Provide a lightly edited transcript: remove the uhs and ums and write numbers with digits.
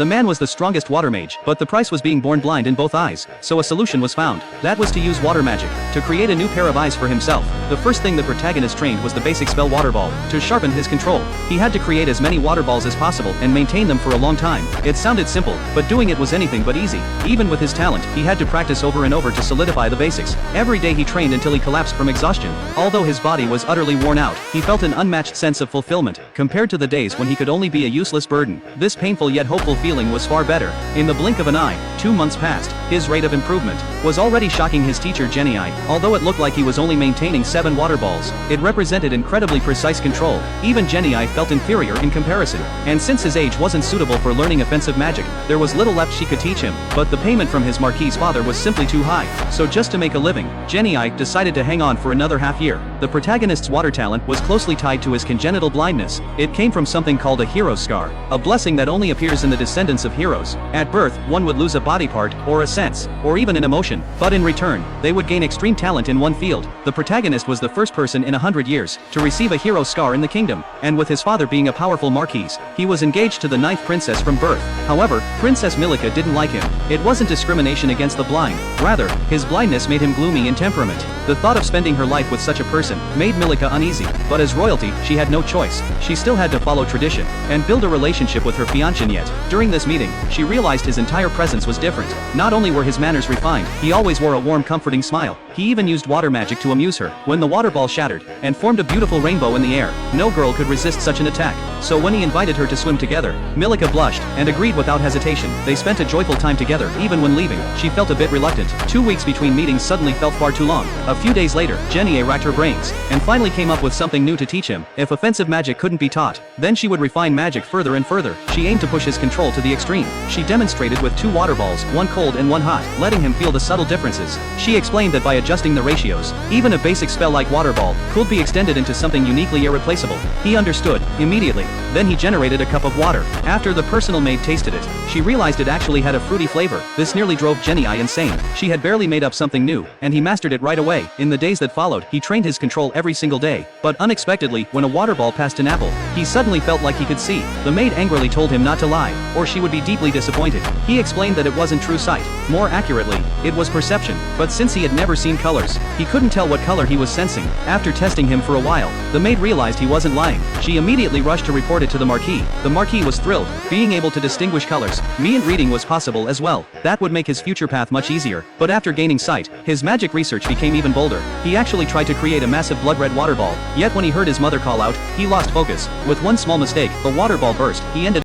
The man was the strongest water mage, but the price was being born blind in both eyes, so a solution was found. That was to use water magic, to create a new pair of eyes for himself. The first thing the protagonist trained was the basic spell Water Ball. To sharpen his control, he had to create as many water balls as possible and maintain them for a long time. It sounded simple, but doing it was anything but easy. Even with his talent, he had to practice over and over to solidify the basics. Every day he trained until he collapsed from exhaustion. Although his body was utterly worn out, he felt an unmatched sense of fulfillment, compared to the days when he could only be a useless burden. This painful yet hopeful feeling was far better. In the blink of an eye, 2 months passed. His rate of improvement was already shocking his teacher Jenny. Although it looked like he was only maintaining 7 water balls, it represented incredibly precise control. Even Jenny felt inferior in comparison. And since his age wasn't suitable for learning offensive magic, there was little left she could teach him. But the payment from his Marquis father was simply too high. So just to make a living, Jenny decided to hang on for another half year. The protagonist's water talent was closely tied to his congenital blindness. It came from something called a hero's scar, a blessing that only appears in the descendants of heroes. At birth, one would lose a body part, or a sense, or even an emotion, but in return, they would gain extreme talent in one field. The protagonist was the first person in 100 years to receive a hero scar in the kingdom, and with his father being a powerful marquis, he was engaged to the 9th princess from birth. However, Princess Milika didn't like him. It wasn't discrimination against the blind, rather, his blindness made him gloomy in temperament. The thought of spending her life with such a person made Milika uneasy, but as royalty, she had no choice. She still had to follow tradition and build a relationship with her fiancé. Yet, during this meeting, she realized his entire presence was different. Not only were his manners refined, he always wore a warm, comforting smile. He even used water magic to amuse her. When the water ball shattered and formed a beautiful rainbow in the air, no girl could resist such an attack. So when he invited her to swim together, Milika blushed and agreed without hesitation. They spent a joyful time together. Even when leaving, she felt a bit reluctant. 2 weeks between meetings suddenly felt far too long. A few days later, Jenny racked her brains and finally came up with something new to teach him. If offensive magic couldn't be taught, then she would refine magic further and further. She aimed to push his control to the extreme. She demonstrated with 2 water balls, one cold and one hot, letting him feel the subtle differences. She explained that by adjusting the ratios, even a basic spell like water ball could be extended into something uniquely irreplaceable. He understood immediately. Then he generated a cup of water. After the personal maid tasted it, she realized it actually had a fruity flavor. This nearly drove Jenny insane. She had barely made up something new, and he mastered it right away. In the days that followed, he trained his control every single day. But unexpectedly, when a water ball passed an apple, he suddenly felt like he could see. The maid angrily told him not to lie, or she would be deeply disappointed. He explained that it wasn't true sight. More accurately, it was perception. But since he had never seen colors, he couldn't tell what color he was sensing. After testing him for a while, the maid realized he wasn't lying. She immediately rushed to report it to the Marquis. The Marquis was thrilled. Being able to distinguish colors, and reading was possible as well. That would make his future path much easier. But after gaining sight, his magic research became even bolder. He actually tried to create a massive blood-red water ball. Yet when he heard his mother call out, he lost focus. With one small mistake, the water ball burst. He ended